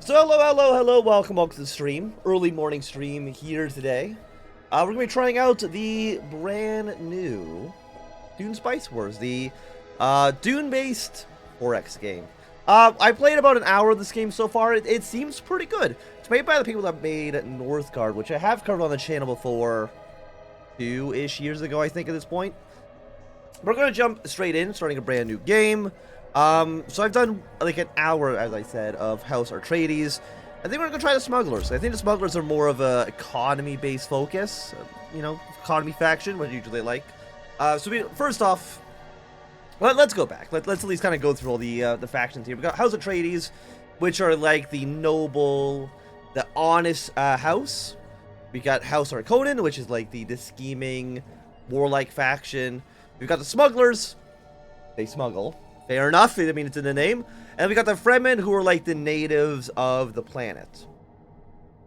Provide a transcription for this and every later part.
So hello, welcome to the stream. Early morning stream here today. We're going to be trying out the brand new Dune Spice Wars, the Dune-based 4X game. I played about an hour of this game so far. It seems pretty good. It's made by the people that made Northgard, which I have covered on the channel before 2-ish years ago, I think, at this point. We're going to jump straight in, starting a brand new game. So I've done like an hour, as I said, of House Atreides. I think we're gonna try the Smugglers. I think the Smugglers are more of a economy-based focus, economy faction, what usually like. First off, let's go back. Let's at least kind of go through all the factions here. We got House Atreides, which are like the noble, the honest house. We got House Harkonnen, which is like the scheming, warlike faction. We've got the Smugglers. They smuggle. Fair enough, I mean, it's in the name. And we got the Fremen, who are like the natives of the planet.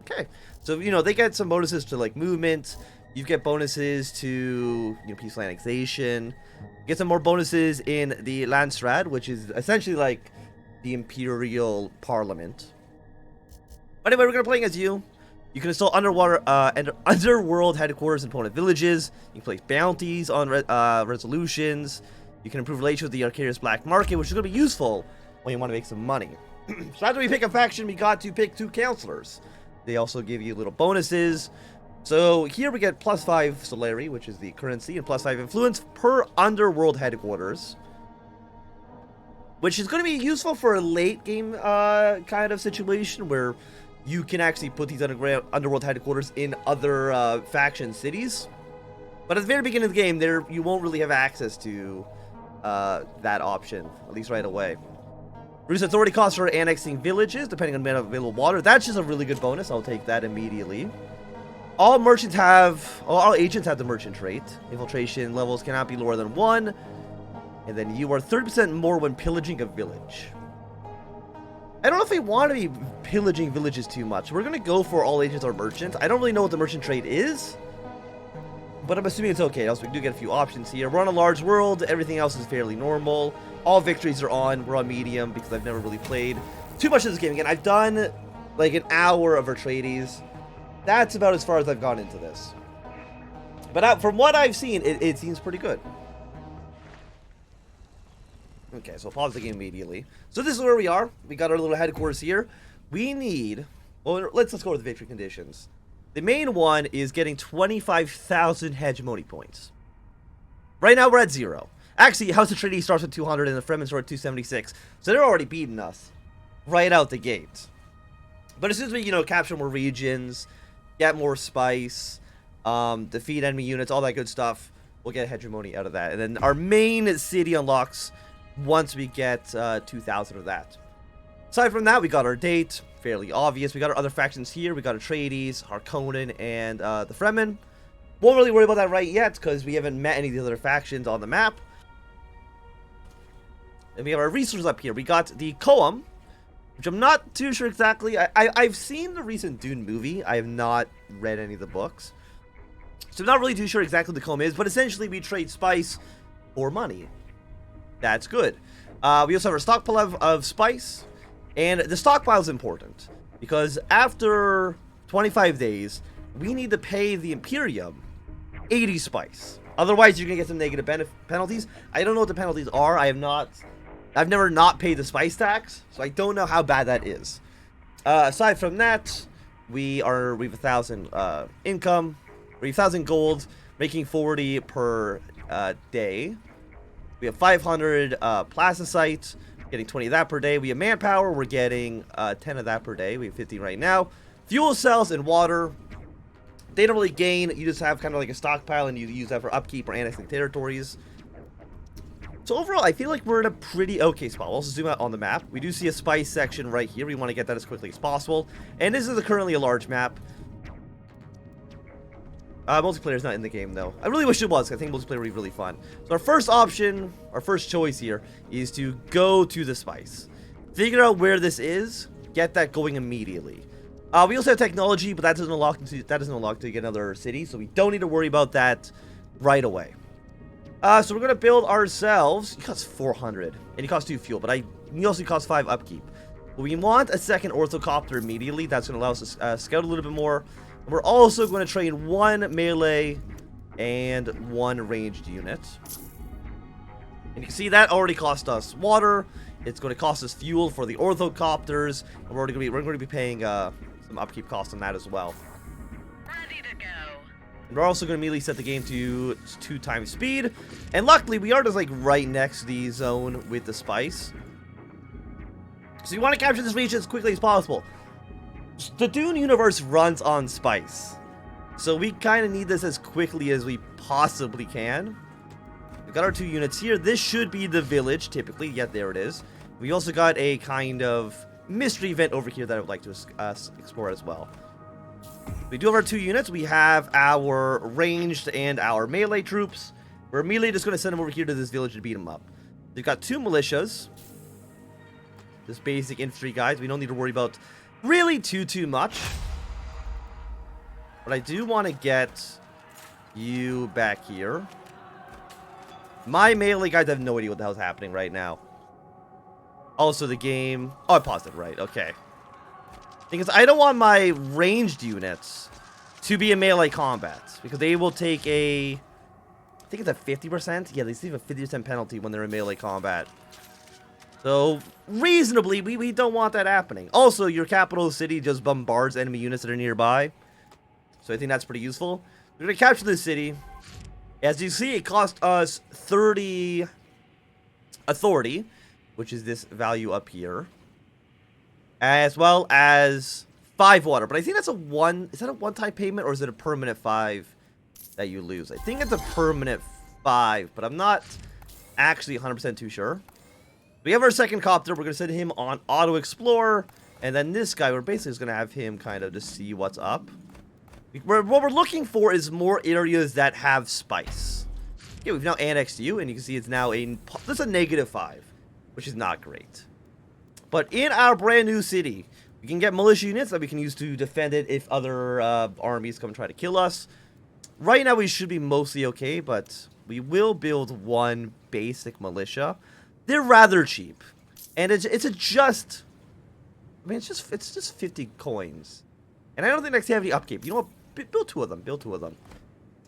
Okay, so, they get some bonuses to, like, movement. You get bonuses to, peaceful annexation. You get some more bonuses in the Landstrad, which is essentially like the Imperial Parliament. But anyway, we're going to be playing as you. You can install underworld headquarters in opponent villages. You can place bounties on resolutions. You can improve relations with the Arrakis black market, which is going to be useful when you want to make some money. So after we pick a faction, we got to pick 2 counselors. They also give you little bonuses. So here we get +5 salary, which is the currency, and +5 influence per underworld headquarters, which is going to be useful for a late game kind of situation where you can actually put these underworld headquarters in other faction cities. But at the very beginning of the game, you won't really have access to that option, at least right away. Reduce authority costs for annexing villages, depending on the amount of available water. That's just a really good bonus. I'll take that immediately. All agents have the merchant trait. Infiltration levels cannot be lower than 1. And then you are 30% more when pillaging a village. I don't know if we want to be pillaging villages too much. We're going to go for all agents are merchants. I don't really know what the merchant trait is, but I'm assuming it's okay. Also, we do get a few options here. We're on a large world. Everything else is fairly normal. All victories are on. We're on medium because I've never really played too much of this game. Again, I've done like an hour of Atreides. That's about as far as I've gone into this. But from what I've seen, it seems pretty good. Okay, so pause the game immediately. So this is where we are. We got our little headquarters here. We need... Well, let's go with the victory conditions. The main one is getting 25,000 hegemony points. Right now we're at 0. Actually, House Atreides starts at 200 and the Fremen are at 276. So they're already beating us right out the gate. But as soon as we, capture more regions, get more spice, defeat enemy units, all that good stuff, we'll get hegemony out of that. And then our main city unlocks once we get 2,000 of that. Aside from that, we got our date. Fairly obvious. We got our other factions here. We got Atreides, Harkonnen, and the Fremen. Won't really worry about that right yet because we haven't met any of the other factions on the map. And we have our resources up here. We got the Koam, which I'm not too sure exactly. I've seen the recent Dune movie. I have not read any of the books, so I'm not really too sure exactly what the Koam is. But essentially, we trade spice for money. That's good. We also have our stockpile of spice. And the stockpile is important because after 25 days, we need to pay the Imperium 80 spice. Otherwise, you're going to get some negative penalties. I don't know what the penalties are. I've never not paid the spice tax, so I don't know how bad that is. Aside from that, we have 1,000 income, we have 1,000 gold, making 40 per day. We have 500 plasticite. Getting 20 of that per day. We have manpower. We're getting 10 of that per day. We have 50 right now. Fuel cells and water. They don't really gain. You just have kind of like a stockpile and you use that for upkeep or annexing territories. So overall, I feel like we're in a pretty okay spot. We'll also zoom out on the map. We do see a spice section right here. We want to get that as quickly as possible. And this is currently a large map. Multiplayer is not in the game, though. I really wish it was. I think multiplayer would be really fun. So our first option, our first choice here, is to go to the spice. Figure out where this is. Get that going immediately. We also have technology, but that doesn't unlock to get another city, so we don't need to worry about that right away. So we're gonna build ourselves. It costs 400, and it costs 2 fuel, but he also costs 5 upkeep. We want a second orthocopter immediately. That's going to allow us to scout a little bit more. We're also going to train 1 melee and 1 ranged unit. And you can see that already cost us water. It's going to cost us fuel for the orthocopters. And we're going to be paying some upkeep costs on that as well. Ready to go. And we're also going to immediately set the game to 2 times speed. And luckily, we are just like right next to the zone with the spice. So you want to capture this region as quickly as possible. The Dune universe runs on spice. So we kind of need this as quickly as we possibly can. We've got our 2 units here. This should be the village, typically. Yeah, there it is. We also got a kind of mystery event over here that I would like to explore as well. We do have our 2 units. We have our ranged and our melee troops. We're immediately just going to send them over here to this village to beat them up. We've got 2 militias. Just basic infantry guys. We don't need to worry about really too much. But I do want to get you back here. My melee guys have no idea what the hell's happening right now. Also, the game... Oh, I paused it, right. Okay. Because I don't want my ranged units to be in melee combat. Because they will take a... I think it's a 50%? Yeah, they receive a 50% penalty when they're in melee combat. So, reasonably, we don't want that happening. Also, your capital city just bombards enemy units that are nearby. So I think that's pretty useful. We're going to capture this city. As you see, it cost us 30 authority, which is this value up here. As well as 5 water. But I think that's a one... Is that a one-time payment, or is it a permanent 5 that you lose? I think it's a permanent 5, but I'm not actually 100% too sure. We have our second copter. We're going to send him on auto explore. And then this guy, we're basically just going to have him kind of just see what's up. What we're looking for is more areas that have spice. Yeah, we've now annexed you, and you can see it's now a -5, which is not great. But in our brand new city, we can get militia units that we can use to defend it if other armies come and try to kill us. Right now, we should be mostly okay, but we will build 1 basic militia. They're rather cheap, and it's just, I mean, it's just 50 coins, and I don't think they have any upkeep. You know what? Build 2 of them. Build 2 of them.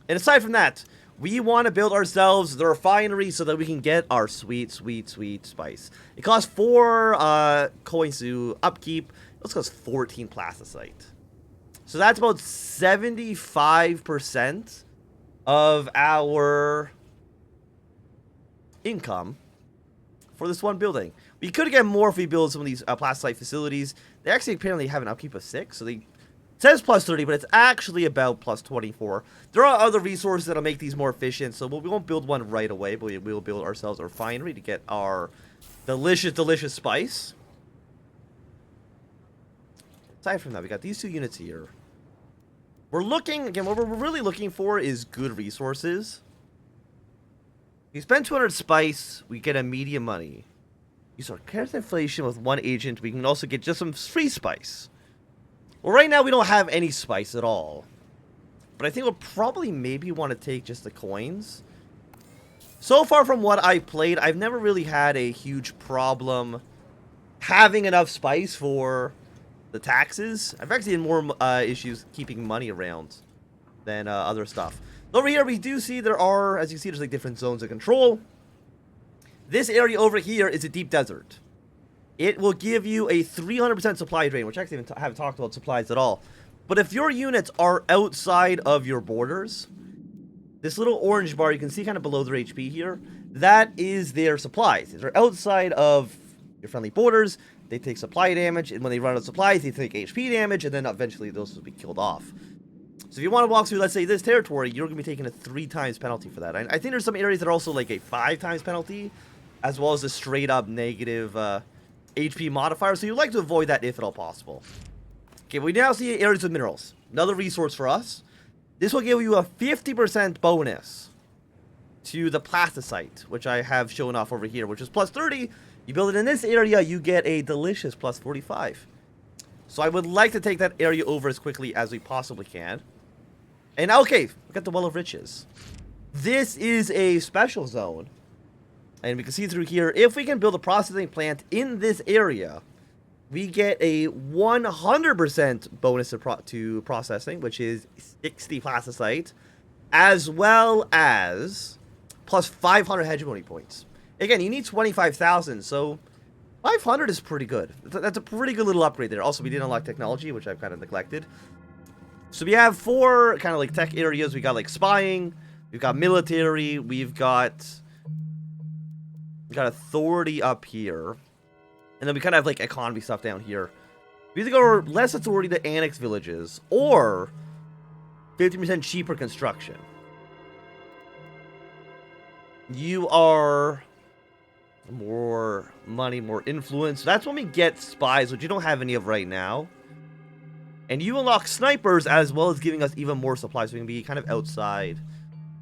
And aside from that, we want to build ourselves the refinery so that we can get our sweet spice. It costs 4 coins to upkeep. It costs 14 plasticite. So that's about 75% of our income for this one building. We could get more if we build some of these plasticite facilities. They actually apparently have an upkeep of 6, so it says plus 30, but it's actually about plus 24. There are other resources that'll make these more efficient, so we won't build one right away, but we will build ourselves a refinery to get our delicious spice. Aside from that, we got these 2 units here. We're looking, again, what we're really looking for is good resources. You spend 200 spice, we get a medium money. Use our current inflation with 1 agent, we can also get just some free spice. Well, right now we don't have any spice at all. But I think we'll probably maybe want to take just the coins. So far from what I played, I've never really had a huge problem having enough spice for the taxes. I've actually had more issues keeping money around than other stuff. Over here, we do see there are, as you see, there's like different zones of control. This area over here is a deep desert. It will give you a 300% supply drain, which I actually haven't talked about supplies at all. But if your units are outside of your borders, this little orange bar, you can see kind of below their HP here, that is their supplies. If they're outside of your friendly borders, they take supply damage, and when they run out of supplies, they take HP damage, and then eventually those will be killed off. So if you want to walk through, let's say, this territory, you're going to be taking a 3 times penalty for that. I think there's some areas that are also like a 5 times penalty, as well as a straight-up negative HP modifier, so you'd like to avoid that if at all possible. Okay, we now see areas of minerals. Another resource for us. This will give you a 50% bonus to the plasticite, which I have shown off over here, which is plus 30. You build it in this area, you get a delicious plus 45. So I would like to take that area over as quickly as we possibly can. And okay, we got the Well of Riches. This is a special zone. And we can see through here, if we can build a processing plant in this area, we get a 100% bonus to processing, which is 60 plasticite, as well as plus 500 hegemony points. Again, you need 25,000, so 500 is pretty good. That's a pretty good little upgrade there. Also, we did unlock technology, which I've kind of neglected. So we have 4 kind of like tech areas. We got like spying, we've got military, we got authority up here. And then we kind of have like economy stuff down here. We either go less authority to annex villages or 50% cheaper construction. You are more money, more influence. That's when we get spies, which you don't have any of right now. And you unlock snipers as well as giving us even more supplies. So we can be kind of outside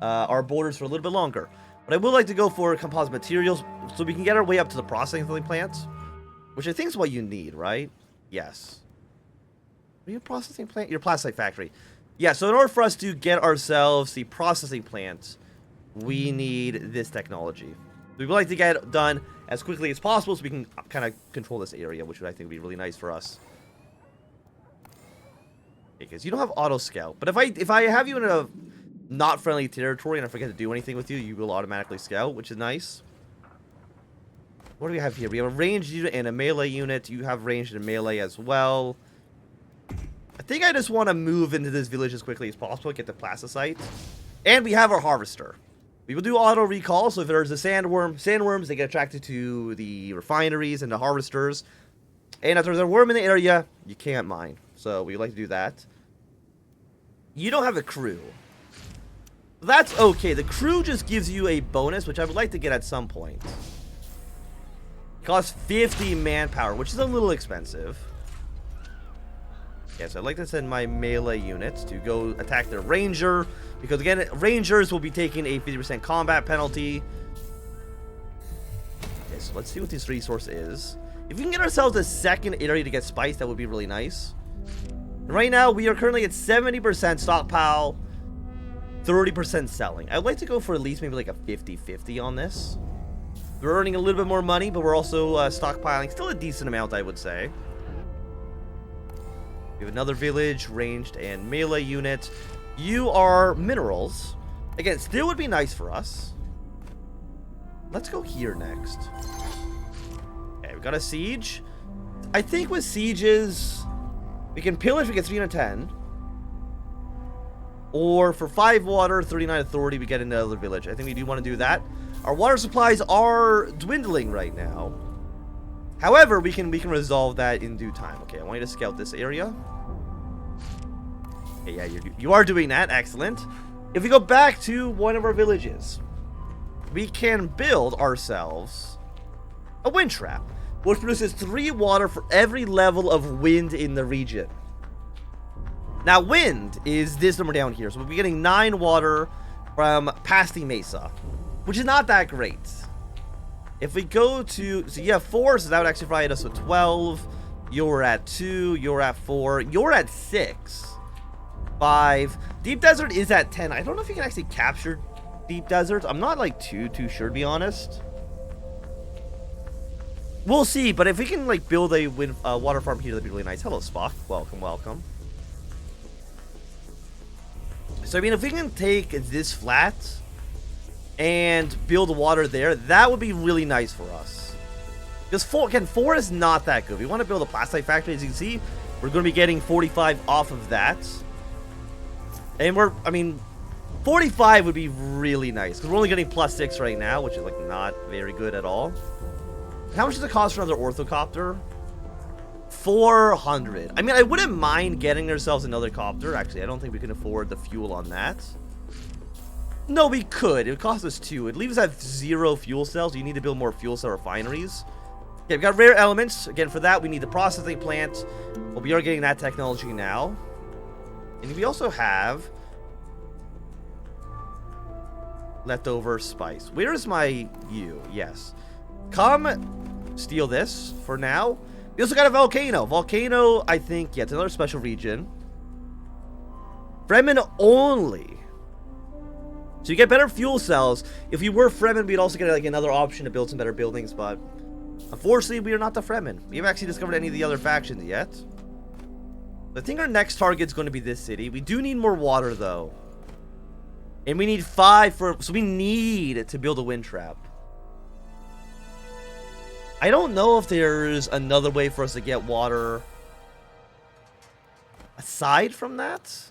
our borders for a little bit longer. But I would like to go for composite materials so we can get our way up to the processing plants. Which I think is what you need, right? Yes. Are you a processing plant? Your plastic factory. Yeah, so in order for us to get ourselves the processing plant, we need this technology. We would like to get it done as quickly as possible so we can kind of control this area, which I think would be really nice for us. Because you don't have auto scout. But if I have you in a not friendly territory and I forget to do anything with you, you will automatically scout, which is nice. What do we have here? We have a ranged unit and a melee unit. You have ranged and melee as well. I think I just want to move into this village as quickly as possible, get the plasticite. And we have our harvester. We will do auto recall, so if there's a sandworms, they get attracted to the refineries and the harvesters. And if there's a worm in the area, you can't mine. So we like to do that. You don't have a crew. That's okay. The crew just gives you a bonus, which I would like to get at some point. Costs 50 manpower, which is a little expensive. Yeah, so I'd like to send my melee units to go attack their ranger. Because again, rangers will be taking a 50% combat penalty. Okay, so let's see what this resource is. If we can get ourselves a second area to get spice, that would be really nice. And right now, we are currently at 70% stockpile, 30% selling. I'd like to go for at least maybe like a 50-50 on this. We're earning a little bit more money, but we're also stockpiling. Still a decent amount, I would say. We have another village, ranged and melee unit. You are minerals. Again, still would be nice for us. Let's go here next. Okay, we got a siege. I think with sieges, we can pillage, we get 3 out of 10. Or for 5 water, 39 authority, we get another village. I think we do want to do that. Our water supplies are dwindling right now. However, we can resolve that in due time. Okay, I want you to scout this area. Okay, yeah, you are doing that. Excellent. If we go back to one of our villages, we can build ourselves a wind trap, which produces 3 water for every level of wind in the region. Now, wind is this number down here, so we'll be getting 9 water from Pasti Mesa, which is not that great. If we go to, so you have 4, so that would actually provide us with 12. You're at 2, you're at 4, you're at 6. 5. Deep Desert is at 10. I don't know if you can actually capture Deep Desert. I'm not like too sure, to be honest. We'll see, but if we can like build a water farm here, that'd be really nice. Hello, Spock. Welcome, welcome. So I mean, if we can take this flat and build water there, that would be really nice for us. Because 4 is not that good. We want to build a plastic factory. As you can see, we're going to be getting 45 off of that. And I mean, 45 would be really nice. Because we're only getting +6 right now, which is like not very good at all. How much does it cost for another orthocopter? 400. I mean, I wouldn't mind getting ourselves another copter. Actually, I don't think we can afford the fuel on that. No, we could. It would cost us 2. It leaves us at 0 fuel cells. You need to build more fuel cell refineries. Okay, we've got rare elements. Again, for that, we need the processing plant. Well, we are getting that technology now. And we also have leftover spice. Where is my you? Yes. Come steal this for now. We also got a volcano. Volcano, I think, yeah, it's another special region. Fremen only. So you get better fuel cells. If you were Fremen, we'd also get like another option to build some better buildings, but Unfortunately, we are not the Fremen. We haven't actually discovered any of the other factions yet. I think our next target's going to be this city. We do need more water, though. And we need 5 for... So we need to build a wind trap. I don't know if there's another way for us to get water aside from that.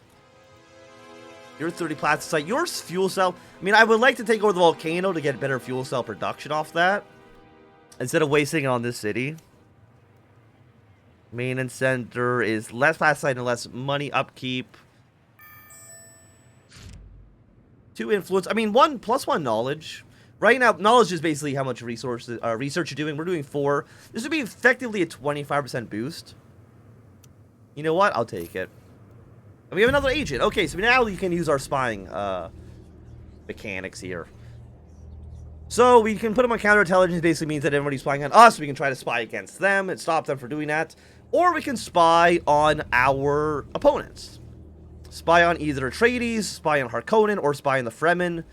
Your 30 plasticite. Yours fuel cell. I mean, I would like to take over the volcano to get better fuel cell production off that, instead of wasting it on this city. Maintenance center is less plasticite and less money upkeep. 2 influence. I mean, +1 knowledge. Right now, knowledge is basically how much research you're doing. We're doing 4. This would be effectively a 25% boost. You know what? I'll take it. And we have another agent. Okay, so now you can use our spying mechanics here. So we can put them on counterintelligence. Basically means that everybody's spying on us. We can try to spy against them and stop them from doing that. Or we can spy on our opponents. Spy on either Atreides, spy on Harkonnen, or spy on the Fremen.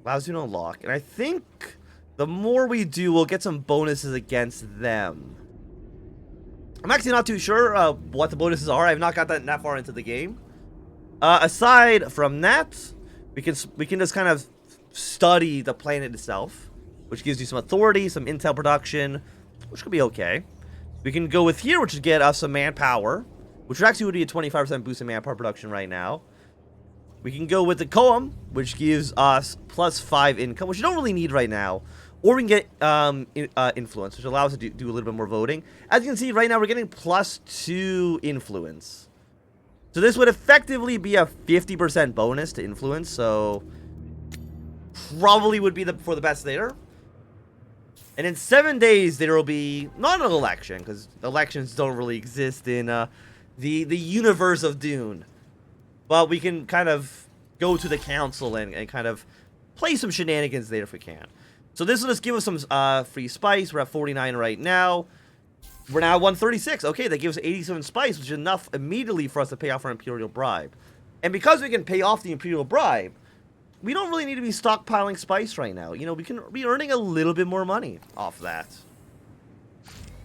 Allows you to unlock. And I think the more we do, we'll get some bonuses against them. I'm actually not too sure what the bonuses are. I've not got that far into the game. Aside from that, we can just kind of study the planet itself, which gives you some authority, some intel production, which could be okay. We can go with here, which would get us some manpower, which actually would be a 25% boost in manpower production right now. We can go with the Koam, which gives us +5 income, which you don't really need right now. Or we can get influence, which allows us to do a little bit more voting. As you can see, right now we're getting +2 influence. So this would effectively be a 50% bonus to influence, so probably would be for the best there. And in 7 days, there will be not an election, because elections don't really exist in the universe of Dune. But we can kind of go to the council and kind of play some shenanigans there if we can. So this will just give us some free spice. We're at 49 right now. We're now at 136. Okay, that gives us 87 spice, which is enough immediately for us to pay off our Imperial bribe. And because we can pay off the Imperial bribe, we don't really need to be stockpiling spice right now. You know, we can be earning a little bit more money off that.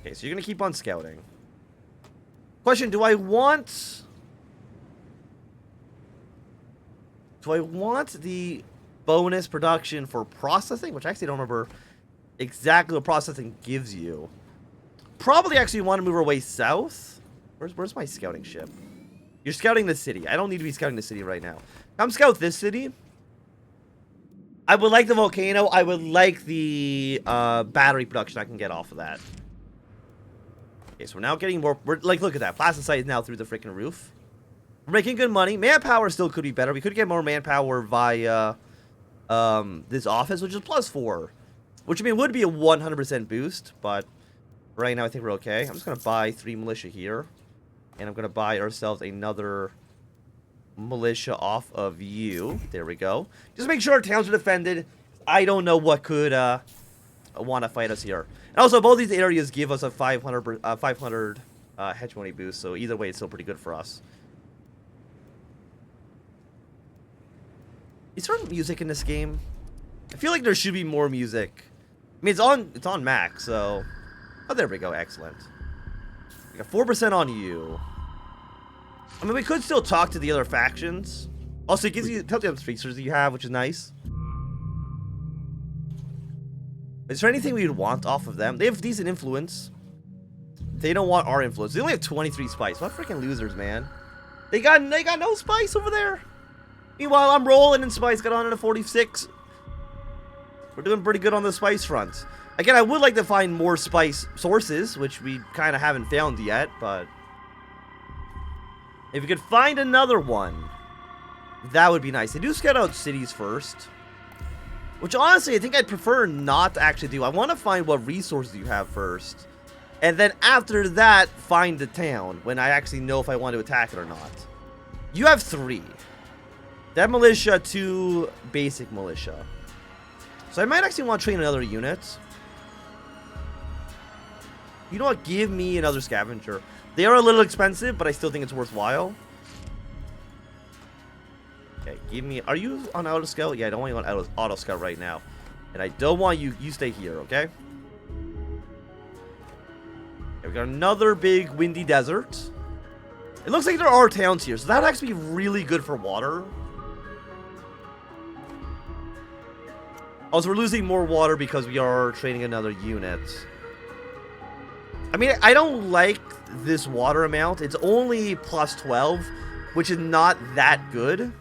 Okay, so you're going to keep on scouting. Question, do I want the bonus production for processing? Which I actually don't remember exactly what processing gives you. Probably actually want to move our way south. Where's my scouting ship? You're scouting the city. I don't need to be scouting the city right now. Come scout this city. I would like the volcano. I would like the battery production I can get off of that. Okay, so we're now getting more. We're like, look at that. Plasticite is now through the freaking roof. We're making good money. Manpower still could be better. We could get more manpower via this office, which is +4. Which, I mean, would be a 100% boost. But right now, I think we're okay. I'm just going to buy 3 militia here. And I'm going to buy ourselves another militia off of you. There we go. Just make sure our towns are defended. I don't know what could want to fight us here. And also, both these areas give us a 500 hegemony boost. So either way, it's still pretty good for us. Is there music in this game? I feel like there should be more music. I mean, it's on max, so... Oh, there we go. Excellent. We got 4% on you. I mean, we could still talk to the other factions. Also, it gives you... tells you how many features you have, which is nice. Is there anything we would want off of them? They have decent influence. They don't want our influence. They only have 23 spice. What freaking losers, man. They got no spice over there. Meanwhile, I'm rolling in spice. Got on at a 46. We're doing pretty good on the spice front. Again, I would like to find more spice sources, which we kind of haven't found yet, but... if we could find another one, that would be nice. They do scout out cities first. Which, honestly, I think I'd prefer not to actually do. I want to find what resources you have first. And then after that, find the town, when I actually know if I want to attack it or not. You have 3. That militia, 2 basic militia. So I might actually want to train another unit. You know what? Give me another scavenger. They are a little expensive, but I still think it's worthwhile. Okay, give me... are you on auto scout? Yeah, I don't want you on auto scout right now. And I don't want you... you stay here, okay? We got another big windy desert. It looks like there are towns here, so that would actually be really good for water. Also, we're losing more water because we are training another unit. I mean, I don't like this water amount. It's only plus 12, which is not that good.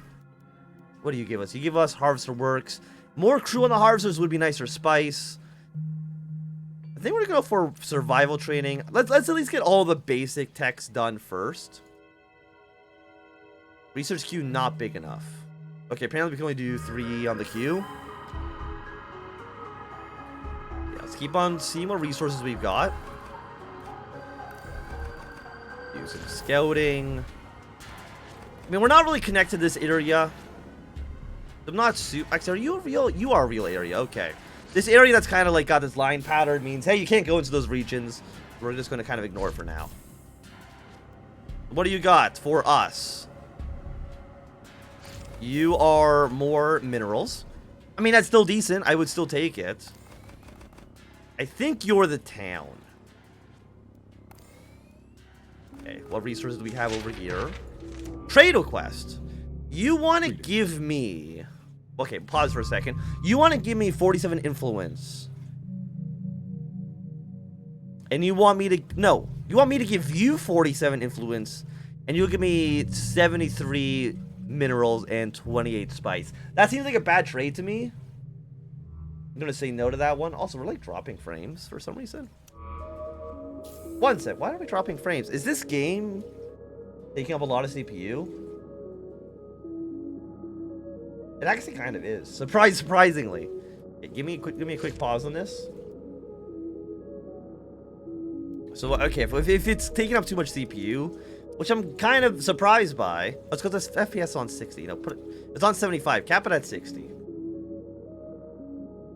What do you give us? You give us Harvester Works. More crew on the Harvesters would be nicer. Spice. I think we're going to go for survival training. Let's at least get all the basic techs done first. Research queue not big enough. Okay, apparently we can only do 3 on the queue. Yeah, let's keep on seeing what resources we've got. Do some scouting. I mean, we're not really connected to this area. I'm not super. Actually, are you a real? You are a real area. Okay. This area that's kind of like got this line pattern means, hey, you can't go into those regions. We're just going to kind of ignore it for now. What do you got for us? You are more minerals. I mean, that's still decent. I would still take it. I think you're the town. Okay, what resources do we have over here? Trade request. You want to give me... Okay, pause for a second. You want to give me 47 influence. And you want me to... No. You want me to give you 47 influence. And you'll give me 73 minerals and 28 spice. That seems like a bad trade to me. I'm going to say no to that one. Also, we're like dropping frames for some reason. One sec. Why are we dropping frames? Is this game taking up a lot of CPU? It actually kind of is. Surprisingly. Okay, give me a quick pause on this. So okay, if it's taking up too much CPU, which I'm kind of surprised by, let's go to this FPS on 60. You know, it's on 75. Cap it at 60.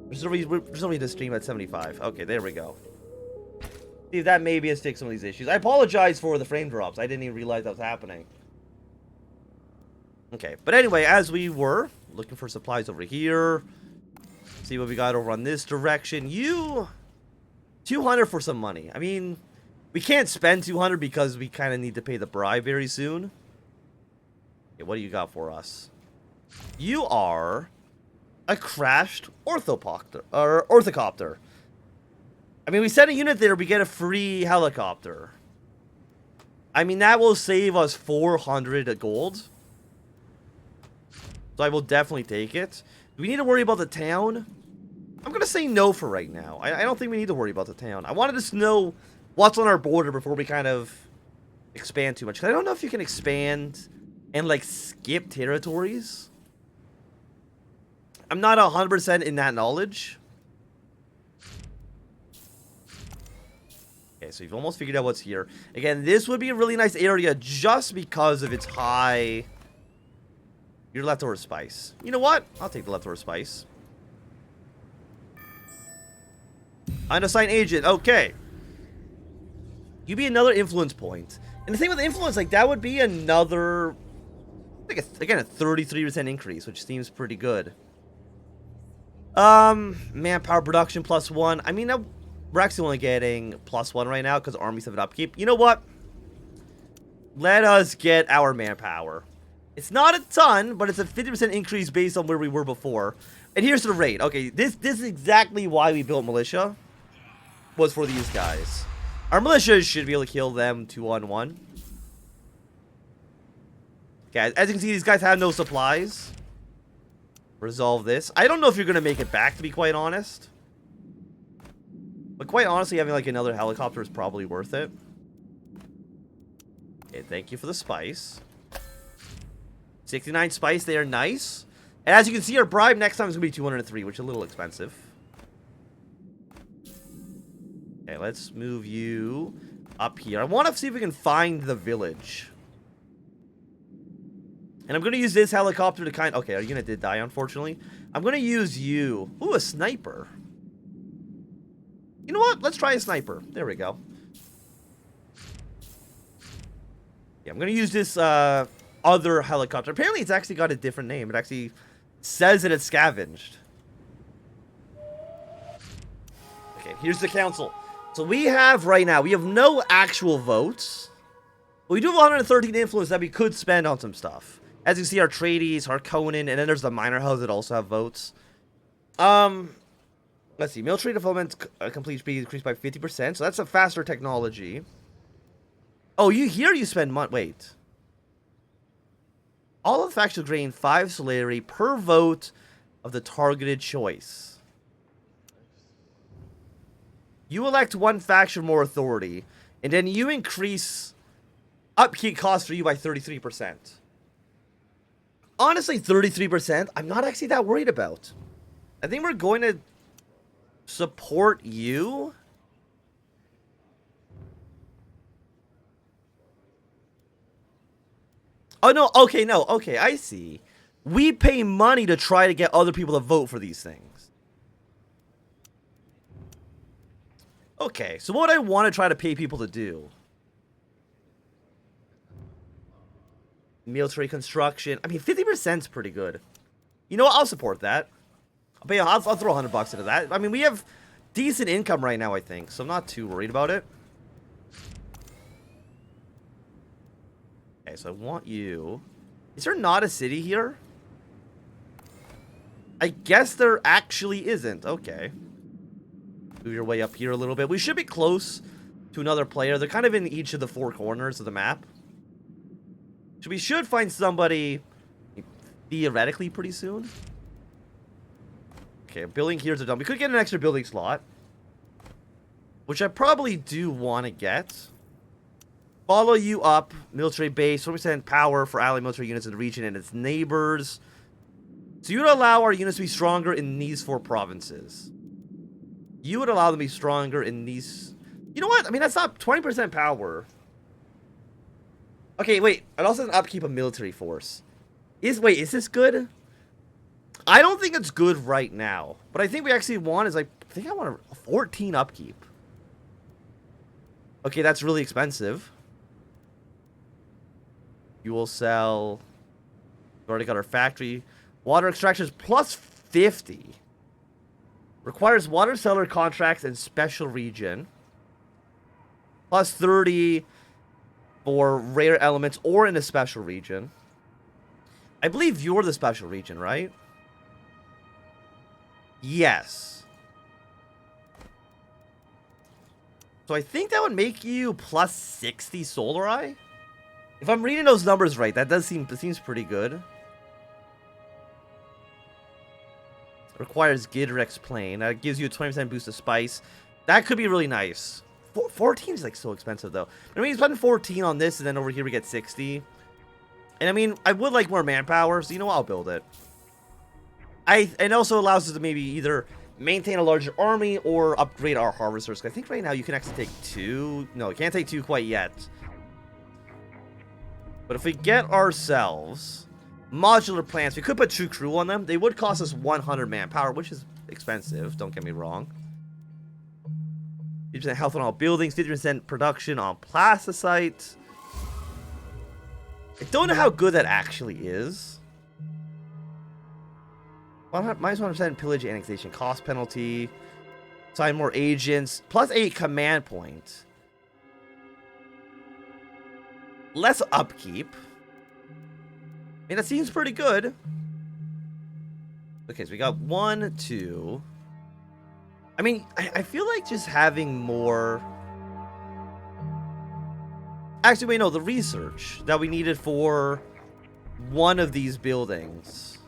There's no reason to stream at 75. Okay, there we go. See if that maybe has fixed some of these issues. I apologize for the frame drops. I didn't even realize that was happening. Okay, but anyway, as we were looking for supplies over here, see what we got over on this direction. 200 for some money. I mean, we can't spend 200 because we kind of need to pay the bribe very soon. Okay, what do you got for us? You are a crashed orthocopter. I mean, we send a unit there, we get a free helicopter. I mean, that will save us 400 gold. So I will definitely take it. Do we need to worry about the town? I'm going to say no for right now. I don't think we need to worry about the town. I wanted to know what's on our border before we kind of expand too much. 'Cause I don't know if you can expand and, like, skip territories. I'm not 100% in that knowledge. Okay, so you've almost figured out what's here. Again, this would be a really nice area just because of its high... Your leftover spice. You know what? I'll take the leftover spice. Unassigned agent. Okay. You'd be another influence point. And the thing with influence, like, that would be another... Like, again, a 33% increase, which seems pretty good. Manpower production +1. I mean, we're actually only getting +1 right now because armies have an upkeep. You know what? Let us get our manpower. It's not a ton, but it's a 50% increase based on where we were before. And here's the rate. Okay, this is exactly why we built militia. Was for these guys. Our militia should be able to kill them 2-on-1. Okay, as you can see, these guys have no supplies. Resolve this. I don't know if you're going to make it back, to be quite honest. But quite honestly, having like another helicopter is probably worth it. Okay, thank you for the spice. 69 spice there, nice. And as you can see, our bribe next time is going to be 203, which is a little expensive. Okay, let's move you up here. I want to see if we can find the village. And I'm going to use this helicopter to kind of... Okay, our unit did die, unfortunately. I'm going to use you. Ooh, a sniper. You know what? Let's try a sniper. There we go. Yeah, I'm going to use this other helicopter. Apparently, it's actually got a different name. It actually says that it's scavenged. Okay, here's the council. So we have right now, we have no actual votes. But we do have 113 influence that we could spend on some stuff. As you see, Atreides, Harkonnen, and then there's the minor houses that also have votes. Let's see. Military development complete speed increased by 50%. So that's a faster technology. Oh, you spend money. Wait. All of the factions gain 5 salary per vote of the targeted choice. You elect one faction more authority, and then you increase upkeep costs for you by 33%. Honestly, 33%, I'm not actually that worried about. I think we're going to support you. Oh, no. Okay, no. Okay, I see. We pay money to try to get other people to vote for these things. Okay, so what I want to try to pay people to do. Military construction. I mean, 50% is pretty good. You know what? I'll support that. I'll throw $100 into that. I mean, we have decent income right now, I think. So I'm not too worried about it. Okay, so I want you. Is there not a city here? I guess there actually isn't. Okay. Move your way up here a little bit. We should be close to another player. They're kind of in each of the 4 corners of the map. So we should find somebody theoretically pretty soon. Okay, building here is done. We could get an extra building slot, which I probably do want to get. Follow you up. Military base. 20% power for allied military units in the region and its neighbors. So you would allow our units to be stronger in these 4 provinces. You would allow them to be stronger in these... You know what? I mean, that's not 20% power. Okay, wait. It also has upkeep of military force. Wait, is this good? I don't think it's good right now. But I think we actually want is like... I think I want a 14 upkeep. Okay, that's really expensive. You will sell... We've already got our factory. Water extractions plus 50. Requires water seller contracts in special region. Plus 30 for rare elements or in a special region. I believe you're the special region, right? Yes. So I think that would make you plus 60 solar eye. If I'm reading those numbers right, that seems pretty good. Requires Gidrex plane. That gives you a 20% boost of spice. That could be really nice. 14 is like so expensive though. I mean, you spend 14 on this, and then over here we get 60. And I mean, I would like more manpower, so you know what? I'll build it. It also allows us to maybe either maintain a larger army or upgrade our harvesters. I think right now you can actually take 2. No, you can't take 2 quite yet. But if we get ourselves modular plants, we could put 2 crew on them. They would cost us 100 manpower, which is expensive. Don't get me wrong. 50% health on all buildings, 50% production on plasticite. I don't know how good that actually is. Minus 100% pillage annexation cost penalty. Sign more agents. Plus 8 command points. Less upkeep. I mean, that seems pretty good. Okay, so we got 1, 2. I mean, I feel like just having more... Actually, wait, no, the research that we needed for one of these buildings.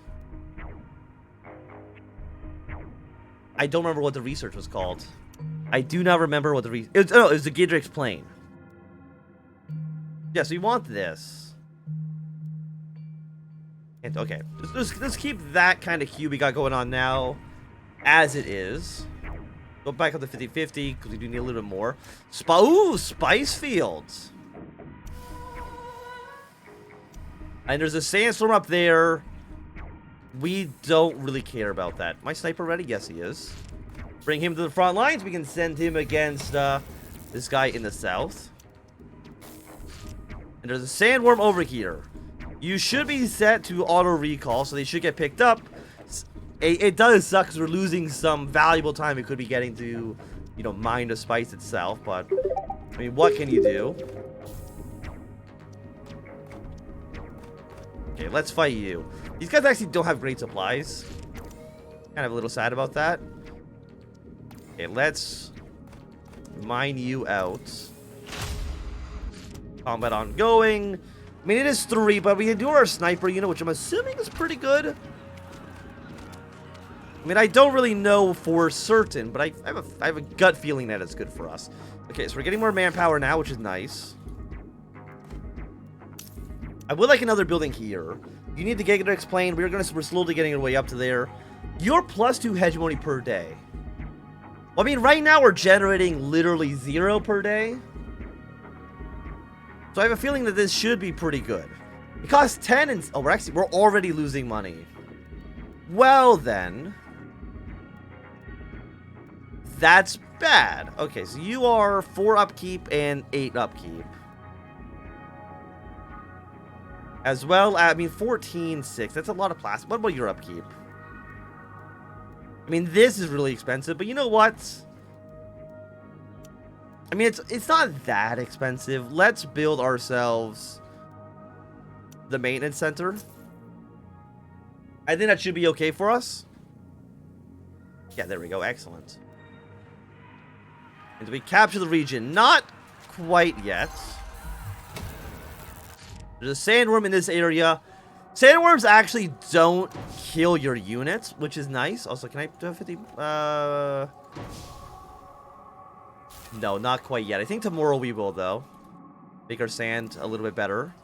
I don't remember what the research was called. I do not remember what the it was the Gidrex plane. Yeah, so we want this. And, okay, let's keep that kind of queue we got going on now as it is. Go back up to 50-50 because we do need a little bit more. Ooh, spice fields. And there's a sandstorm up there. We don't really care about that. My sniper ready? Yes, he is. Bring him to the front lines. We can send him against this guy in the south. And there's a sandworm over here. You should be set to auto recall, so they should get picked up. It does suck because we're losing some valuable time we could be getting to you know, mine the spice itself, but I mean, what can you do? Okay, let's fight you. These guys actually don't have great supplies. Kind of a little sad about that. Okay, let's mine you out. Combat ongoing. I mean, it is 3, but we can do our sniper unit, which I'm assuming is pretty good. I mean, I don't really know for certain, but I have a gut feeling that it's good for us. Okay, so we're getting more manpower now, which is nice. I would like another building here. You need the Giga to explain. We're slowly getting our way up to there. You're +2 hegemony per day. Well, I mean, right now we're generating literally 0 per day. So I have a feeling that this should be pretty good. It costs 10 and... Oh, we're already losing money. Well, then... That's bad. Okay, so you are 4 upkeep and 8 upkeep. As well, I mean, 14.6. That's a lot of plastic. What about your upkeep? I mean, this is really expensive, but you know what? I mean, it's not that expensive. Let's build ourselves the maintenance center. I think that should be okay for us. Yeah, there we go. Excellent. And we capture the region? Not quite yet. There's a sandworm in this area. Sandworms actually don't kill your units, which is nice. Also, can I do 50? No, not quite yet. I think tomorrow we will, though. Make our sand a little bit better.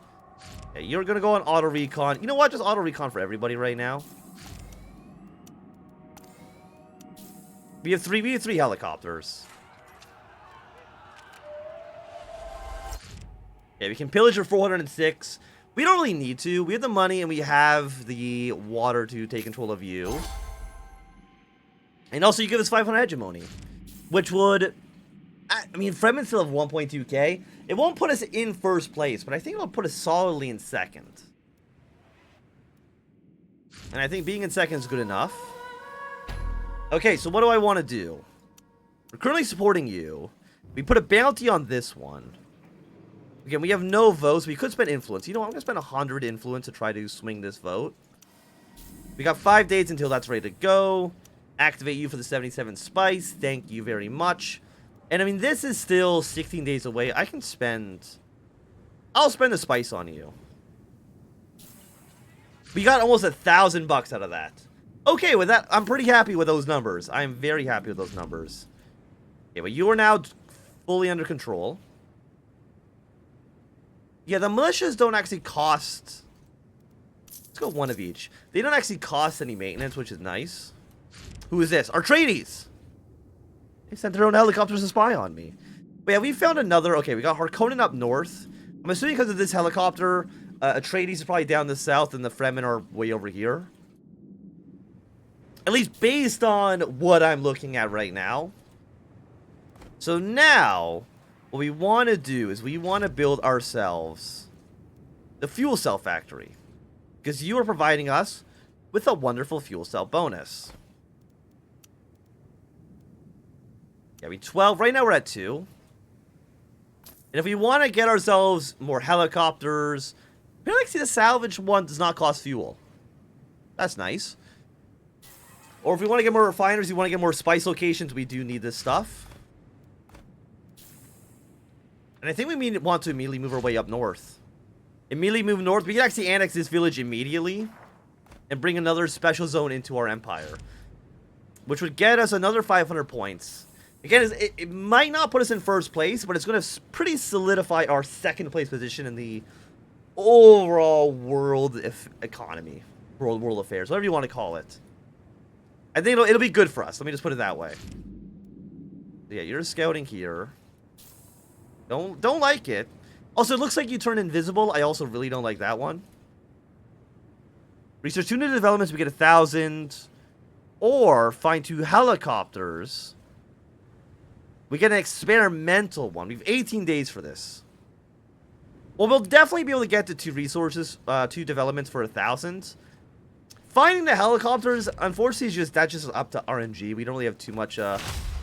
Okay, you're going to go on auto recon. You know what? Just auto recon for everybody right now. We have three helicopters. Okay, we can pillage for 406. We don't really need to. We have the money and we have the water to take control of you. And also you give us 500 hegemony. Which would... I mean, Fremen still have 1.2k. It won't put us in first place, but I think it'll put us solidly in second. And I think being in second is good enough. Okay, so what do I want to do? We're currently supporting you. We put a bounty on this one. Again, we have no votes. We could spend influence. You know what? I'm going to spend 100 influence to try to swing this vote. We got 5 days until that's ready to go. Activate you for the 77 spice. Thank you very much. And I mean, this is still 16 days away. I can spend... I'll spend the spice on you. We got almost $1,000 out of that. Okay, with that, I'm pretty happy with those numbers. I'm very happy with those numbers. Okay, but you are now fully under control. Yeah, the militias don't actually cost... Let's go one of each. They don't actually cost any maintenance, which is nice. Who is this? Atreides! They sent their own helicopters to spy on me. But yeah, we found another... Okay, we got Harkonnen up north. I'm assuming because of this helicopter, Atreides is probably down the south and the Fremen are way over here. At least based on what I'm looking at right now. So now, what we want to do is we want to build ourselves the fuel cell factory. Because you are providing us with a wonderful fuel cell bonus. Yeah, we 12. Right now we're at 2. And if we want to get ourselves more helicopters, I like to see the salvage one does not cost fuel. That's nice. Or if we want to get more refiners, you want to get more spice locations, we do need this stuff. And I think we want to immediately move our way up north. Immediately move north. We can actually annex this village immediately. And bring another special zone into our empire. Which would get us another 500 points. Again, it might not put us in first place, but it's going to pretty solidify our second place position in the overall world economy. World affairs, whatever you want to call it. I think it'll be good for us. Let me just put it that way. Yeah, you're scouting here. Don't like it. Also, it looks like you turn invisible. I also really don't like that one. Research 2 new developments, we get 1,000. Or find 2 helicopters. We get an experimental one. We have 18 days for this. Well, we'll definitely be able to get to 2 resources, 2 developments for 1,000. Finding the helicopters, unfortunately, that's just up to RNG. We don't really have too much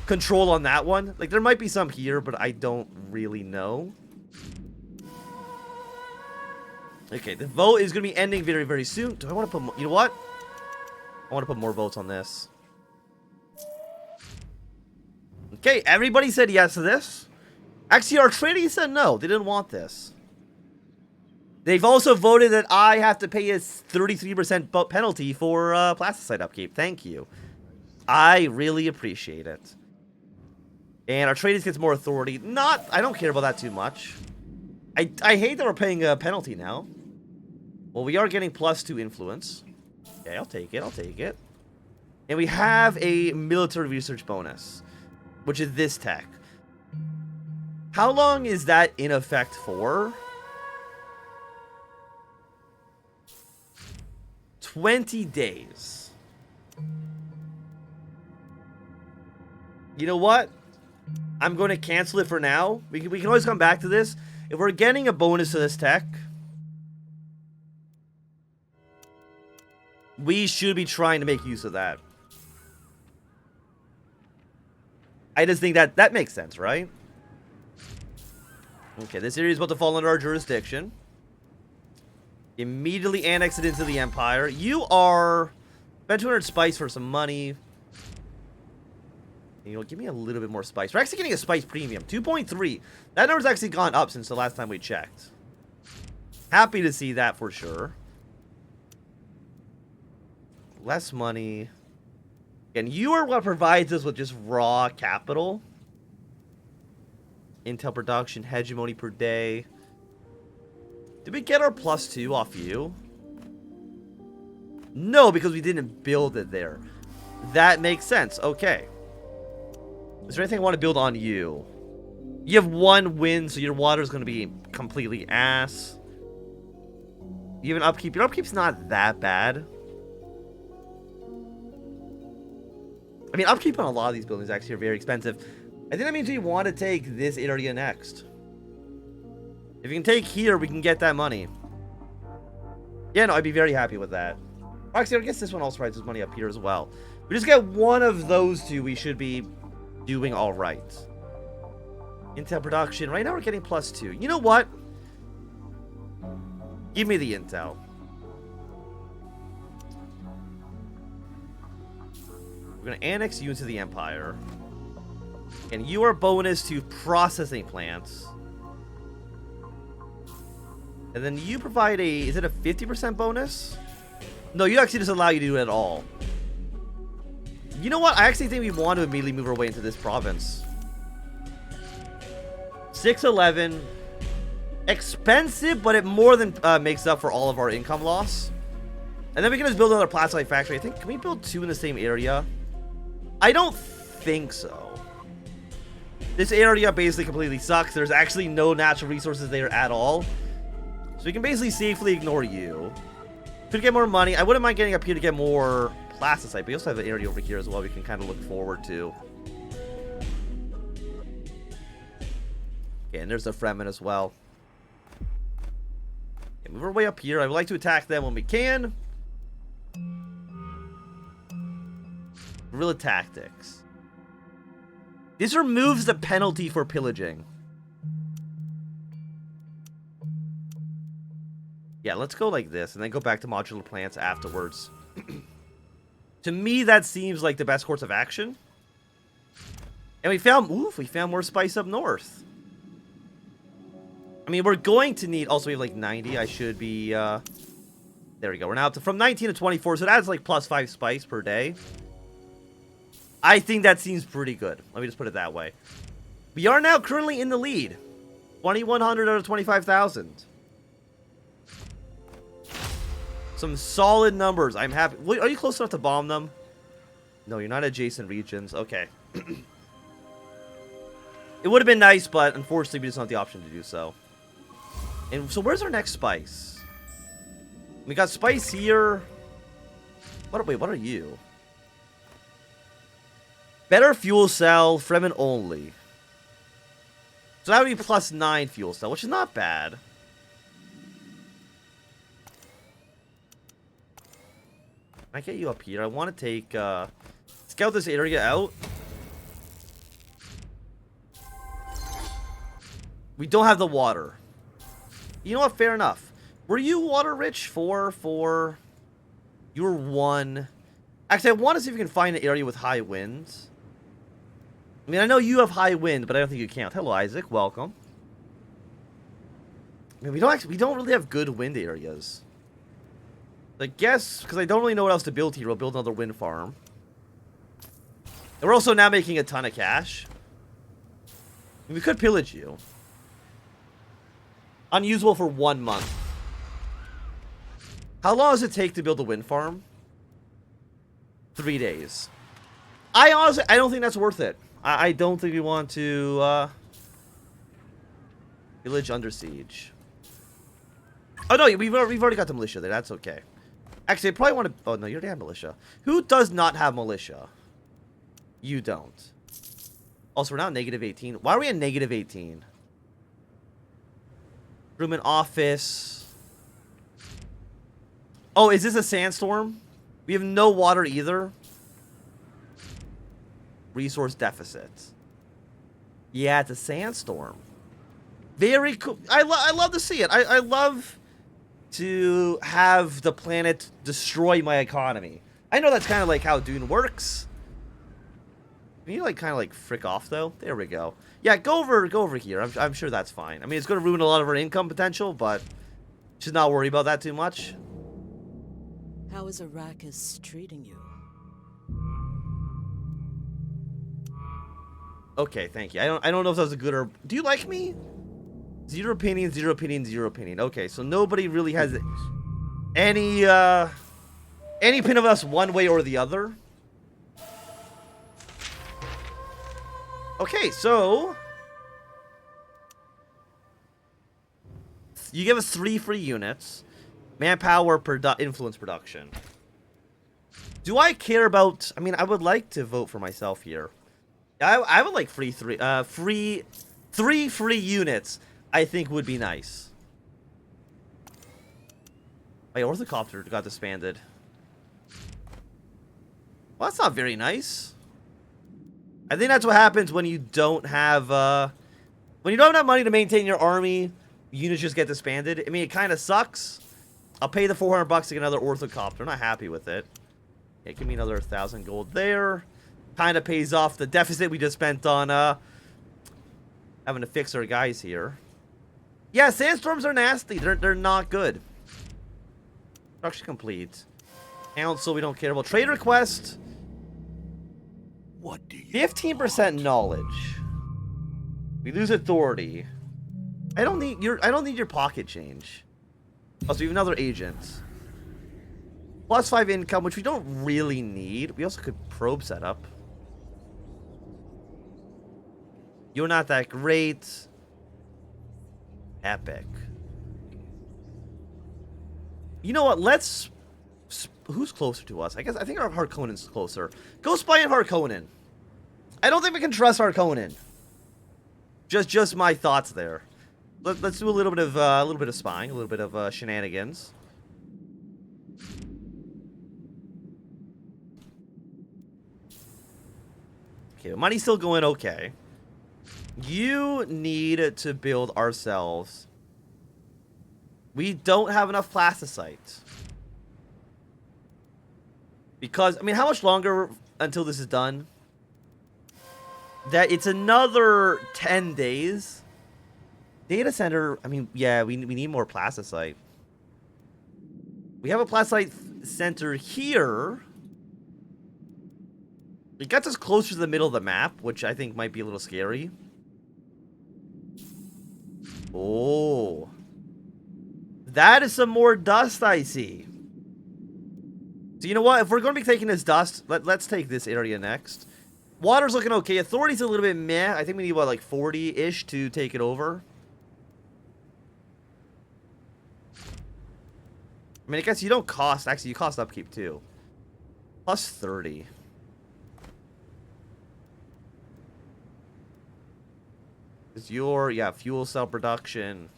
control on that one. Like, there might be some here, but I don't really know. Okay, the vote is going to be ending very, very soon. Do I want to put... You know what? I want to put more votes on this. Okay, everybody said yes to this. Actually, our Atreides said no. They didn't want this. They've also voted that I have to pay a 33% penalty for plasticide upkeep. Thank you. I really appreciate it. And our Atreides gets more authority. I don't care about that too much. I hate that we're paying a penalty now. Well, we are getting +2 influence. Okay, I'll take it. I'll take it. And we have a military research bonus, which is this tech. How long is that in effect for? 20 days. You know what? I'm going to cancel it for now. We can always come back to this. If we're getting a bonus to this tech, we should be trying to make use of that. I just think that makes sense, right? Okay, this area is about to fall under our jurisdiction. Immediately annex it into the Empire. You are... Spend 200 spice for some money. You know, give me a little bit more spice. We're actually getting a spice premium. 2.3. That number's actually gone up since the last time we checked. Happy to see that for sure. Less money. And you are what provides us with just raw capital. Intel production, hegemony per day. Did we get our +2 off you? No, because we didn't build it there. That makes sense. Okay. Is there anything I want to build on you? You have 1 win, so your water is going to be completely ass. You have an upkeep. Your upkeep's not that bad. I mean, upkeep on a lot of these buildings actually are very expensive. I think that means we want to take this area next. If we can take here, we can get that money. Yeah, no, I'd be very happy with that. Actually, I guess this one also provides us money up here as well. We just get one of those two, we should be doing all right. Intel production. Right now we're getting +2. You know what? Give me the intel. We're going to annex you into the Empire. And you are bonus to processing plants. And then you provide a... Is it a 50% bonus? No, you actually just allow you to do it at all. You know what? I actually think we want to immediately move our way into this province. 611. Expensive, but it more than makes up for all of our income loss. And then we can just build another plasticide factory. I think... Can we build 2 in the same area? I don't think so. This area basically completely sucks. There's actually no natural resources there at all. So we can basically safely ignore you. Could get more money. I wouldn't mind getting up here to get more plasticide. But we also have an area over here as well we can kind of look forward to. Okay, and there's the Fremen as well. Okay, move our way up here. I would like to attack them when we can. Guerrilla tactics. This removes the penalty for pillaging. Yeah, let's go like this, and then go back to modular plants afterwards. To me, that seems like the best course of action. And we found more spice up north. I mean, we're going to need... Also, we have like 90. I should be... There we go. We're now up to from 19 to 24, so it adds like +5 spice per day. I think that seems pretty good. Let me just put it that way. We are now currently in the lead. 2,100 out of 25,000. Some solid numbers. I'm happy. Wait, are you close enough to bomb them? No, you're not adjacent regions. Okay. It would have been nice, but unfortunately we just don't have the option to do so. And so where's our next spice? We got spice here. Wait, what are you? Better fuel cell, Fremen only. So that would be +9 fuel cell, which is not bad. Can I get you up here? I want to take, scout this area out. We don't have the water. You know what? Fair enough. Were you water rich? 4. You were 1. Actually, I want to see if we can find an area with high winds. I mean, I know you have high wind, but I don't think you count. Hello, Isaac. Welcome. I mean, we don't really have good wind areas. I guess because I don't really know what else to build here. We'll build another wind farm. And we're also now making a ton of cash. I mean, we could pillage you. Unusable for 1 month. How long does it take to build a wind farm? 3 days. I don't think that's worth it. I don't think we want to village under siege. Oh no, we've already got the militia there. That's okay. Actually, I probably want to. Oh no, you already have militia. Who does not have militia? You don't. Also, we're now -18. Why are we at -18? Room and office. Oh, is this a sandstorm? We have no water either. Resource deficit. Yeah, it's a sandstorm. Very cool. I love to see it. I love to have the planet destroy my economy. I know that's kind of like how Dune works. Can you like kind of like frick off though? There we go. Yeah, go over here. I'm sure that's fine. I mean, it's going to ruin a lot of our income potential, but should not worry about that too much. How is Arrakis treating you? Okay, thank you. I don't know if that was a good or... Do you like me? 0 opinion, 0 opinion, 0 opinion. Okay, so nobody really has any opinion of us one way or the other. Okay, so you give us 3 free units. Manpower, influence production. Do I care about... I mean, I would like to vote for myself here. I would like three free units. I think would be nice. My orthocopter got disbanded. Well, that's not very nice. I think that's what happens when you don't have when you don't have enough money to maintain your army. Units just get disbanded. I mean, it kind of sucks. I'll pay the $400 to get another orthocopter. I'm not happy with it. Yeah, give me another 1,000 gold there. Kind of pays off the deficit we just spent on having to fix our guys here. Yeah, sandstorms are nasty. They're not good. Construction complete. Council, we don't care about. Trade request. What do you 15% knowledge. We lose authority. I don't need your pocket change. Also, we have another agent. +5 income, which we don't really need. We also could probe setup. You're not that great. Epic. You know what? Let's... Who's closer to us? I think our Harkonnen's closer. Go spy in Harkonnen. I don't think we can trust Harkonnen. Just my thoughts there. Let's do a little bit of spying, a little bit of shenanigans. Okay, money's still going okay. You need to build ourselves. We don't have enough plasticite. Because, I mean, how much longer until this is done? That it's another 10 days. Data center, I mean, yeah, we need more plasticite. We have a plasticite center here. It gets us closer to the middle of the map, which I think might be a little scary. Oh. That is some more dust I see. So you know what? If we're going to be taking this dust, let's take this area next. Water's looking okay. Authority's a little bit meh. I think we need, what, like 40-ish to take it over. I mean, I guess you don't cost... Actually, you cost upkeep, too. Plus 30. Is your... Yeah, fuel cell production.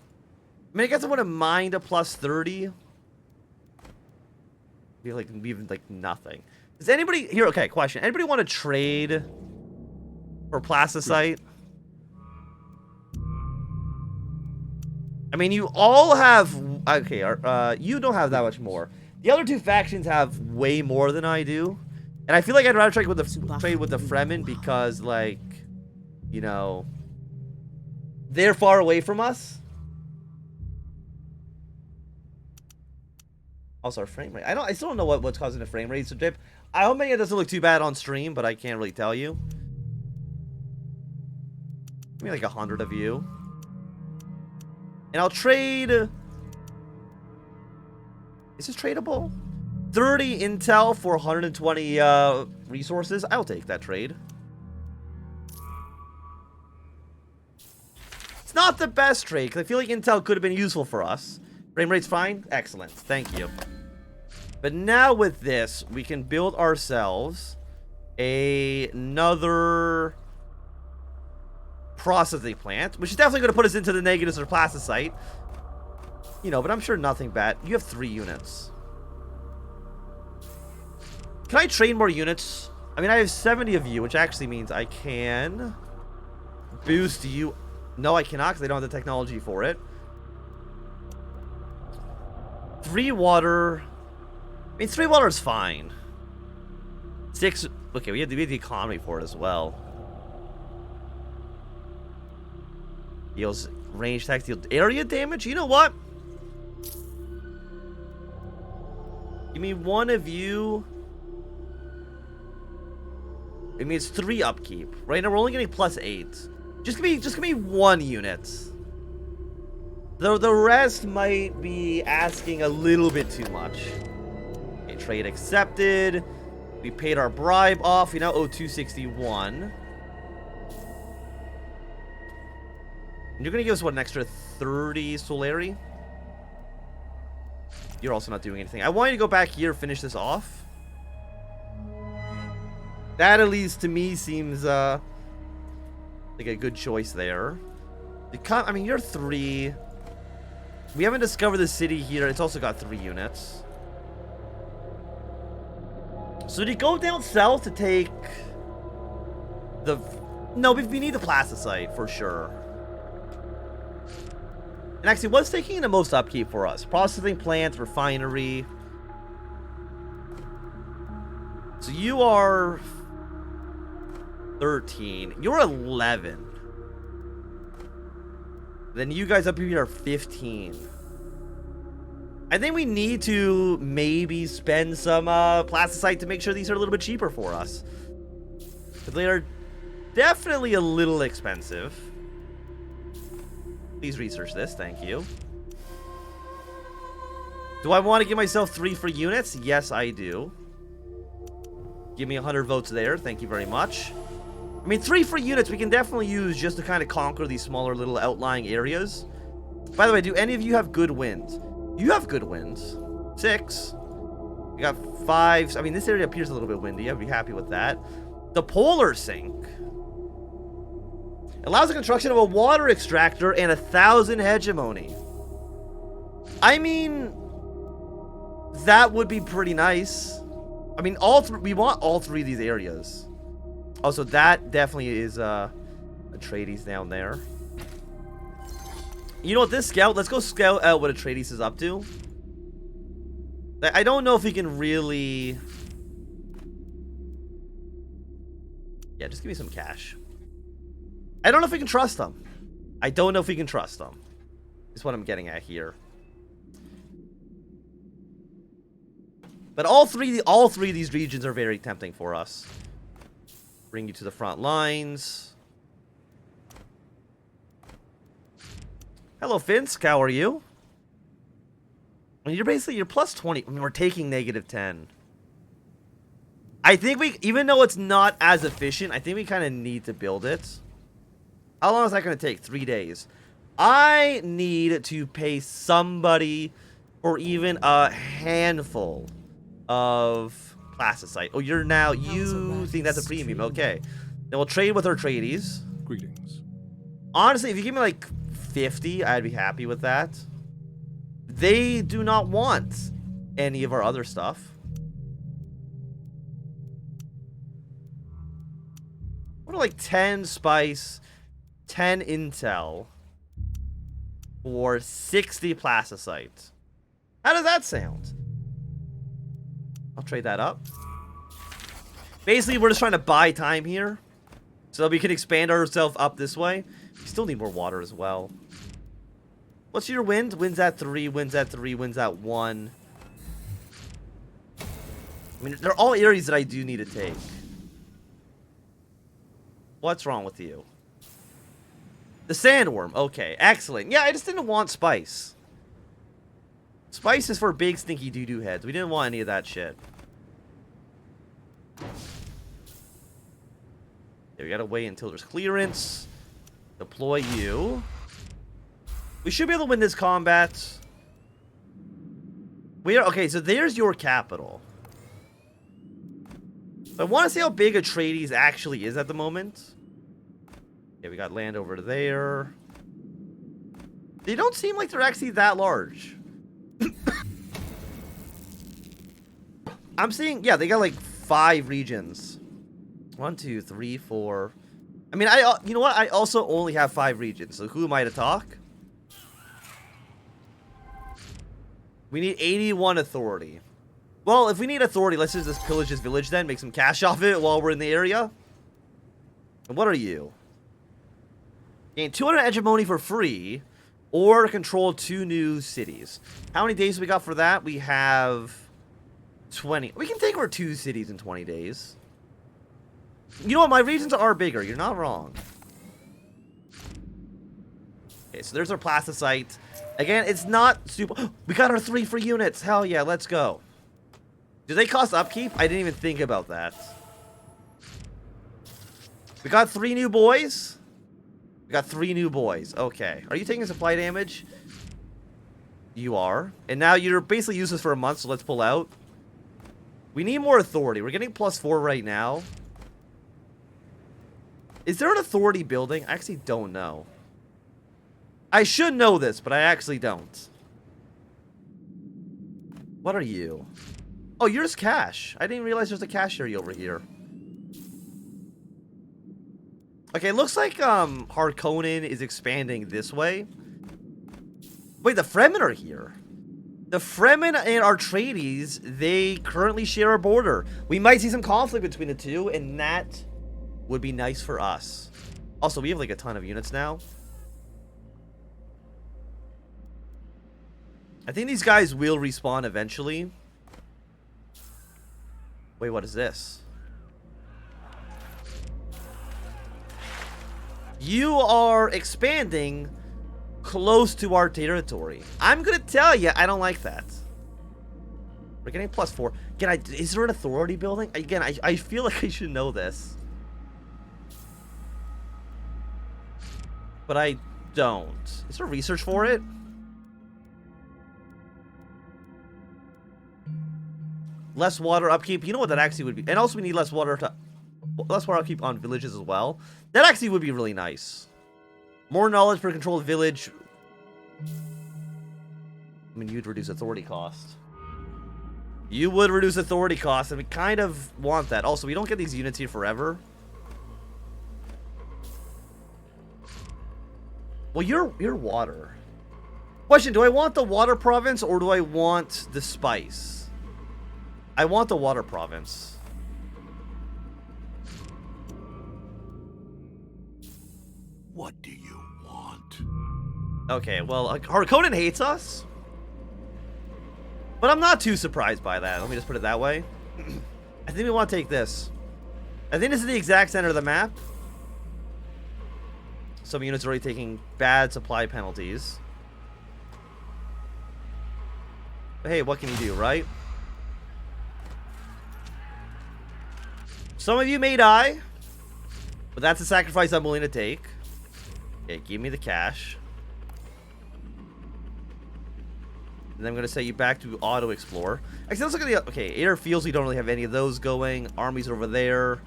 I mean, I guess I wouldn't mind a plus 30. Be like even like nothing. Does anybody here? Okay, question. Anybody want to trade for plasticite? I mean, you all have... Okay, you don't have that much more. The other two factions have way more than I do. And I feel like I'd rather trade with the Fremen because, like, you know, they're far away from us. Also, our frame rate. I still don't know what's causing the frame rate to dip. I hope it doesn't look too bad on stream, but I can't really tell you. Give me like 100 of you. And I'll trade... Is this tradable? 30 intel for 120 resources. I'll take that trade. It's not the best trade, because I feel like intel could have been useful for us. Frame rate's fine? Excellent. Thank you. But now with this, we can build ourselves another processing plant, which is definitely going to put us into the negatives or plasticite. You know, but I'm sure nothing bad. You have 3 units. Can I train more units? I mean, I have 70 of you, which actually means I can boost you. No, I cannot, because I don't have the technology for it. 3 water. I mean, 3 water is fine. 6. Okay, we have the economy for it as well. Deals range attacks, deal area damage. You know what? Give me 1 of you. I mean, it's 3 upkeep. Right now, we're only getting +8. Just give me 1 unit. Though the rest might be asking a little bit too much. Okay, trade accepted. We paid our bribe off. We now owe 261. And you're gonna give us what, an extra 30 Solari? You're also not doing anything. I want you to go back here, finish this off. That, at least to me, seems like a good choice there. I mean, you're 3. We haven't discovered the city here. It's also got 3 units. So do you go down south to take the... No, we need the plasticite for sure. And actually, what's taking the most upkeep for us? Processing plant, refinery. So you are 13. You're 11. Then you guys up here are 15. I think we need to maybe spend some plasticite to make sure these are a little bit cheaper for us. But they are definitely a little expensive. Please research this, thank you. Do I want to give myself 3 for units? Yes, I do. Give me 100 votes there, thank you very much. I mean, 3 for units we can definitely use just to kind of conquer these smaller little outlying areas. By the way, do any of you have good winds? You have good winds. 6. You got 5. I mean, this area appears a little bit windy. I'd be happy with that. The polar sink allows the construction of a water extractor and 1,000 hegemony. I mean, that would be pretty nice. I mean, we want all 3 of these areas. Also, that definitely is Atreides down there. You know what, this scout, let's go scout out what Atreides is up to. I don't know if he can really... Yeah, just give me some cash. I don't know if we can trust them. I don't know if we can trust them. Is what I'm getting at here. But all three of these regions are very tempting for us. Bring you to the front lines. Hello, Finsk. How are you? I mean, you're plus 20. I mean, we're taking -10. I think even though it's not as efficient, I think we kind of need to build it. How long is that going to take? 3 days. I need to pay somebody for even a handful of plasticite. Oh, you think that's a premium. Okay. Then we'll trade with our tradies. Greetings. Honestly, if you give me like 50, I'd be happy with that. They do not want any of our other stuff. What are like 10 spice, 10 intel. for 60 plasticite. How does that sound? I'll trade that up. Basically, we're just trying to buy time here so that we can expand ourselves up this way. We still need more water as well. What's your wind? Wind's at 3, wind's at 3, wind's at 1. I mean, they're all areas that I do need to take. What's wrong with you? The sandworm. Okay, excellent. Yeah, I just didn't want spice. Spice is for big, stinky doo-doo heads. We didn't want any of that shit. Yeah, we gotta wait until there's clearance. Deploy you. We should be able to win this combat. Okay, so there's your capital. I want to see how big Atreides actually is at the moment. Yeah, we got land over there. They don't seem like they're actually that large. I'm seeing, yeah, they got like 5 regions. 1, 2, 3, 4. I mean, you know what? I also only have 5 regions. So who am I to talk? We need 81 authority. Well, if we need authority, let's just pillage this village then. Make some cash off it while we're in the area. And what are you? Gain 200 hegemony for free. Or control 2 new cities. How many days we got for that? We have 20. We can take over 2 cities in 20 days. You know what? My regions are bigger. You're not wrong. Okay, so there's our plasticite. Again, it's not super... We got our 3 free units. Hell yeah, let's go. Do they cost upkeep? I didn't even think about that. We got 3 new boys. We got 3 new boys. Okay. Are you taking supply damage? You are. And now you're basically useless for a month, so let's pull out. We need more authority. We're getting +4 right now. Is there an authority building? I actually don't know. I should know this, but I actually don't. What are you? Oh, yours cash. I didn't realize there's a cash area over here. Okay, it looks like Harkonnen is expanding this way. Wait, the Fremen are here. The Fremen and Atreides, they currently share a border. We might see some conflict between the two, and that would be nice for us. Also, we have like a ton of units now. I think these guys will respawn eventually. Wait, what is this? You are expanding close to our territory. I'm gonna tell you, I don't like that. We're getting +4. Again, is there an authority building? Again, I feel like I should know this. But I don't. Is there research for it? Less water upkeep. You know what that actually would be. And also we need less water upkeep on villages as well. That actually would be really nice. More knowledge per controlled village. I mean, you'd reduce authority cost. You would reduce authority cost, and we kind of want that. Also, we don't get these units here forever. Well, you're water. Question, do I want the water province or do I want the spice? I want the water province. What do you want? Okay, well, Harkonnen hates us. But I'm not too surprised by that. Let me just put it that way. I think we want to take this. I think this is the exact center of the map. Some units are already taking bad supply penalties. But hey, what can you do, right? Some of you may die, but that's a sacrifice I'm willing to take. Okay, give me the cash. And then I'm going to set you back to auto-explore. Actually, let's look at the... Okay, airfields, we don't really have any of those going. Armies over there.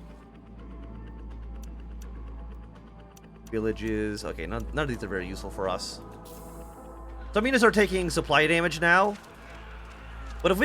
Villages. Okay, none of these are very useful for us. Some units are taking supply damage now. But if we